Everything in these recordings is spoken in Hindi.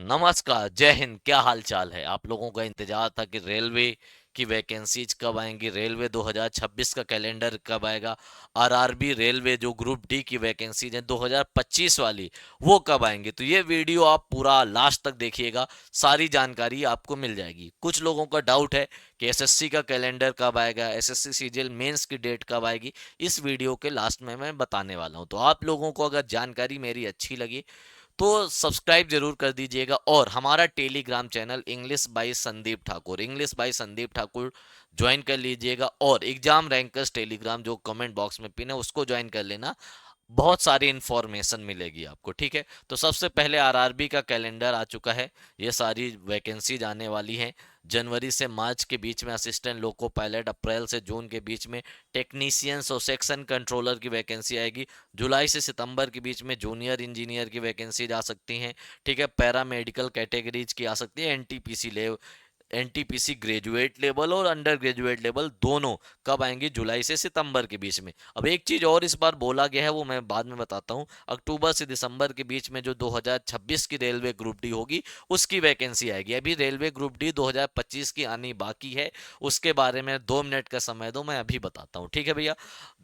नमस्कार, जय हिंद। क्या हाल चाल है? आप लोगों का इंतजार था कि रेलवे की वैकेंसीज कब आएंगी, रेलवे 2026 का कैलेंडर कब आएगा, आरआरबी रेलवे जो ग्रुप डी की वैकेंसीज है 2025 वाली, वो कब आएंगी। तो ये वीडियो आप पूरा लास्ट तक देखिएगा, सारी जानकारी आपको मिल जाएगी। कुछ लोगों का डाउट है कि एसएससी का कैलेंडर कब आएगा, एसएससी सीजीएल मेंस की डेट कब आएगी। इस वीडियो के लास्ट में मैं बताने वाला हूँ। तो आप लोगों को अगर जानकारी मेरी अच्छी लगी तो सब्सक्राइब जरूर कर दीजिएगा, और हमारा Telegram channel English by Sandeep Thakur, English by Sandeep Thakur join कर लीजिएगा। और एग्जाम रैंकर्स टेलीग्राम जो कमेंट बॉक्स में पिन है उसको ज्वाइन कर लेना, बहुत सारी इंफॉर्मेशन मिलेगी आपको। ठीक है, तो सबसे पहले आरआरबी का कैलेंडर आ चुका है। ये सारी वैकेंसीज आने वाली हैं। जनवरी से मार्च के बीच में असिस्टेंट लोको पायलट, अप्रैल से जून के बीच में टेक्नीशियंस और सेक्शन कंट्रोलर की वैकेंसी आएगी। जुलाई से सितंबर के बीच में जूनियर इंजीनियर की वैकेंसीज आ सकती हैं। ठीक है, पैरा मेडिकल कैटेगरीज की आ सकती है। एनटीपीसी ले एनटीपीसी ग्रेजुएट लेवल और अंडर ग्रेजुएट लेवल दोनों कब आएंगी? जुलाई से सितंबर के बीच में। अब एक चीज और इस बार बोला गया है, वो मैं बाद में बताता हूँ। अक्टूबर से दिसंबर के बीच में जो 2026 की रेलवे ग्रुप डी होगी उसकी वैकेंसी आएगी। अभी रेलवे ग्रुप डी 2025 की आनी बाकी है, उसके बारे में 2 मिनट का समय दो, मैं अभी बताता हूँ। ठीक है भैया,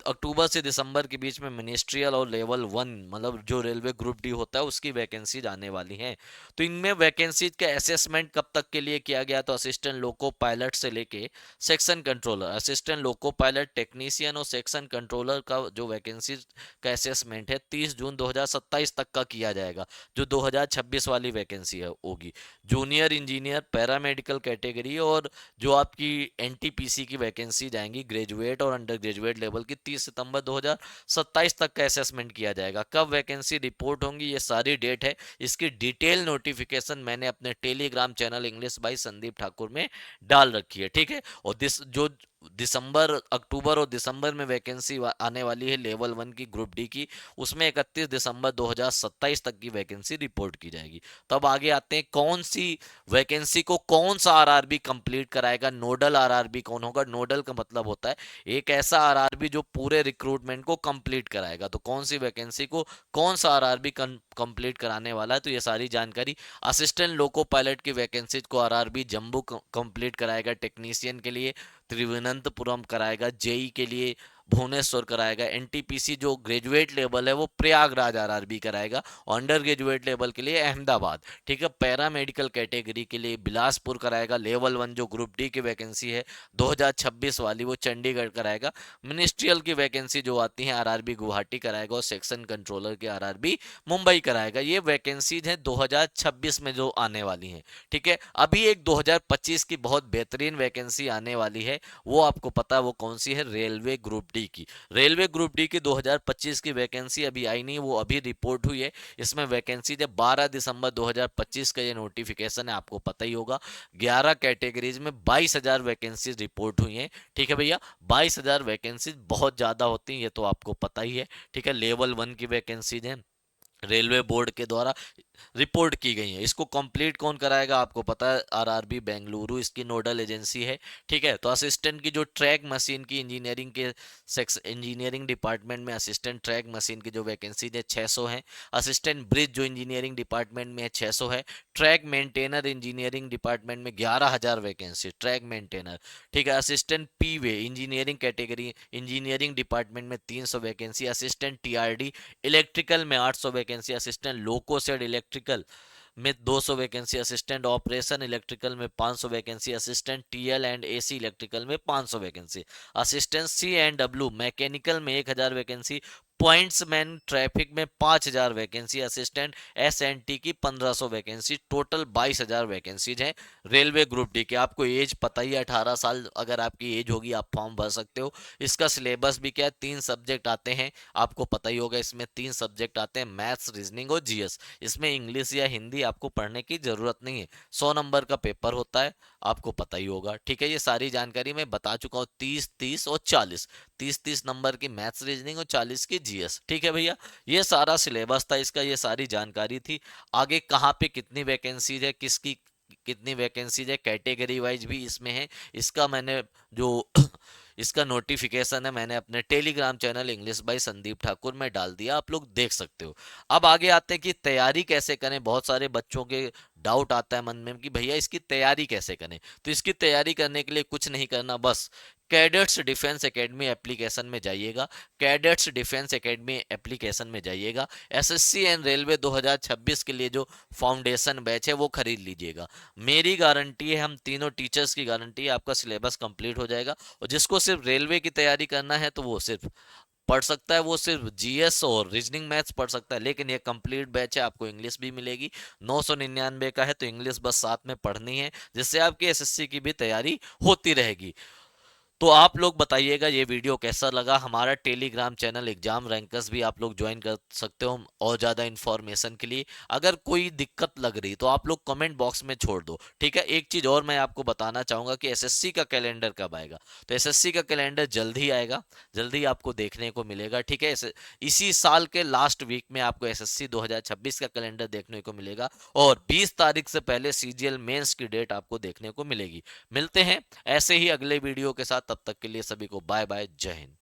अक्टूबर से दिसंबर के बीच में मिनिस्ट्रियल और लेवल 1 मतलब जो रेलवे ग्रुप डी होता है उसकी वैकेंसी आने वाली है। तो इनमें वैकेंसीज का असेसमेंट कब तक के लिए किया गया? तो असिस्टेंट लोको पायलट से लेके section controller, assistant loco pilot, technician और सेक्शन कंट्रोलर का जो वैकेंसी का असेसमेंट है 30 जून 2027 तक का किया जाएगा, जो 2026 वाली वैकेंसी है होगी। जूनियर इंजीनियर, पैरामेडिकल कैटेगरी और जो आपकी एनटीपीसी की वैकेंसी जाएंगी ग्रेजुएट और अंडर ग्रेजुएट लेवल की, 30 सितंबर 2027 तक का असेसमेंट किया जाएगा। कब वैकेंसी रिपोर्ट होंगी ये सारी डेट है। इसकी डिटेल नोटिफिकेशन मैंने अपने Telegram channel English by Sandeep Thakur में डाल रखी है। ठीक है, और जो दिसंबर, अक्टूबर और दिसंबर में वैकेंसी आने वाली है लेवल 1 की ग्रुप डी की, उसमें 31 दिसंबर 2027 तक की वैकेंसी रिपोर्ट की जाएगी। तब आगे आते हैं कौन सी वैकेंसी को कौन सा आरआरबी कंप्लीट कराएगा, नोडल आरआरबी कौन होगा। नोडल का मतलब होता है एक ऐसा आरआरबी जो पूरे रिक्रूटमेंट को कंप्लीट कराएगा। तो कौन सी वैकेंसी को कौन सा आरआरबी कंप्लीट कराने वाला है, तो ये सारी जानकारी। असिस्टेंट लोको पायलट की वैकेंसी को आरआरबी जम्मू कंप्लीट कराएगा टेक्नीशियन के लिए, तिरुवनंतपुरम कराएगा, जेई के लिए भुवनेश्वर कराएगा, एनटीपीसी जो ग्रेजुएट लेवल है वो प्रयागराज आरआरबी कराएगा, और अंडर ग्रेजुएट लेवल के लिए अहमदाबाद। ठीक है, पैरा मेडिकल कैटेगरी के लिए बिलासपुर कराएगा, लेवल 1 जो ग्रुप डी की वैकेंसी है 2026 वाली वो चंडीगढ़ कराएगा। मिनिस्ट्रियल की वैकेंसी जो आती है आरआरबी गुवाहाटी कराएगा, और सेक्शन कंट्रोलर के आरआरबी मुंबई कराएगा। ये वैकेंसीज हैं 2026 में जो आने वाली हैं। ठीक है, अभी एक 2025 की बहुत बेहतरीन वैकेंसी आने वाली है, वो आपको पता है वो कौन सी है? रेलवे ग्रुप डी की। रेलवे ग्रुप डी की 2025 की वैकेंसी अभी आई नहीं, वो अभी रिपोर्ट हुई है। इसमें वैकेंसी जब 12 दिसंबर 2025 का ये नोटिफिकेशन है, आपको पता ही होगा। 11 कैटेगरीज में 22,000 वैकेंसी रिपोर्ट हुई हैं। ठीक है भैया, 22,000 वैकेंसीज बहुत ज्यादा होती हैं, ये तो आपको पता ही है। ठीक है, लेवल 1 की वैकेंसीज हैं, रेलवे बोर्ड के द्वारा रिपोर्ट की गई है। इसको कंप्लीट कौन कराएगा? आपको पता है आरआरबी बेंगलुरु इसकी नोडल एजेंसी है। ठीक है, तो असिस्टेंट की जो ट्रैक मशीन की इंजीनियरिंग के सेक्स इंजीनियरिंग डिपार्टमेंट में असिस्टेंट ट्रैक मशीन की जो वैकेंसी है 600 है। असिस्टेंट ब्रिज जो इंजीनियरिंग डिपार्टमेंट में है 600 है। ट्रैक मेंटेनर इंजीनियरिंग डिपार्टमेंट में 11,000 वैकेंसी ट्रैक मेंटेनर। ठीक है, assistant P way engineering category engineering department में 300 वैकेंसी। असिस्टेंट टीआरडी इलेक्ट्रिकल में 800 vacancy. Assistant loco shed electrical में 200 वैकेंसी। असिस्टेंट ऑपरेशन इलेक्ट्रिकल में 500 vacancy. Assistant TL and AC electrical में 500 vacancy. Assistant C and W mechanical में 1,000 वैकेंसी। पॉइंट्स मैन ट्रैफिक में 5,000 vacancy. Assistant S N T की 1,500 वैकेंसी। टोटल 22,000 वैकेंसीज हैं रेलवे ग्रुप डी के। आपको एज पता ही है, 18 साल अगर आपकी एज होगी आप फॉर्म भर सकते हो। इसका सिलेबस भी क्या है? 3 सब्जेक्ट आते हैं, आपको पता ही होगा। इसमें 3 सब्जेक्ट आते हैं, मैथ्स, रीजनिंग और जीएस। इसमें इंग्लिश या हिंदी आपको पढ़ने की जरूरत नहीं है। 100 नंबर का पेपर होता है, आपको पता ही होगा। ठीक है, ये सारी जानकारी मैं बता चुका हूँ। 30, 30 और 40, 30-30 नंबर की मैथ्स रीजनिंग और 40 की जीएस। ठीक है भैया, ये सारा सिलेबस था इसका, ये सारी जानकारी थी। आगे कहाँ पे कितनी वैकेंसीज है, किसकी कितनी वैकेंसीज है, कैटेगरी वाइज भी इसमें है। इसका मैंने जो इसका नोटिफिकेशन है मैंने अपने Telegram channel English by Sandeep Thakur में डाल दिया, आप लोग देख सकते हो। अब आगे आते हैं कि तैयारी कैसे करें। बहुत सारे बच्चों के डाउट आता है मन में कि भैया इसकी तैयारी कैसे करें। तो इसकी तैयारी करने के लिए कुछ नहीं करना, बस कैडेट्स डिफेंस एकेडमी एप्लीकेशन में जाइएगा। कैडेट्स डिफेंस एकेडमी एप्लीकेशन में जाइएगा, एसएससी एंड रेलवे 2026 के लिए जो फाउंडेशन बैच है वो खरीद लीजिएगा। मेरी गारंटी है, हम तीनों टीचर्स की गारंटी है, आपका सिलेबस कंप्लीट हो जाएगा। और जिसको सिर्फ रेलवे की तैयारी करना है तो वो सिर्फ पढ़ सकता है, वो सिर्फ जीएस और रीजनिंग मैथ्स पढ़ सकता है। लेकिन ये कंप्लीट बैच है, आपको इंग्लिश भी मिलेगी। 999 का है, तो इंग्लिश बस साथ में पढ़नी है, जिससे आपकी एसएससी की भी तैयारी होती रहेगी। तो आप लोग बताइएगा ये वीडियो कैसा लगा। हमारा टेलीग्राम चैनल एग्जाम रैंकर्स भी आप लोग ज्वाइन कर सकते हो और ज़्यादा इन्फॉर्मेशन के लिए। अगर कोई दिक्कत लग रही तो आप लोग कमेंट बॉक्स में छोड़ दो, ठीक है। एक चीज़ और मैं आपको बताना चाहूँगा कि एसएससी का कैलेंडर कब आएगा। तो एसएससी का कैलेंडर जल्द ही आएगा, जल्द ही आपको देखने को मिलेगा, ठीक है। इसी साल के लास्ट वीक में आपको एसएससी 2026 का कैलेंडर देखने को मिलेगा, और 20 तारीख से पहले सीजीएल मेंस की डेट आपको देखने को मिलेगी। मिलते हैं ऐसे ही अगले वीडियो के साथ, तब तक के लिए सभी को बाय बाय, जय हिंद।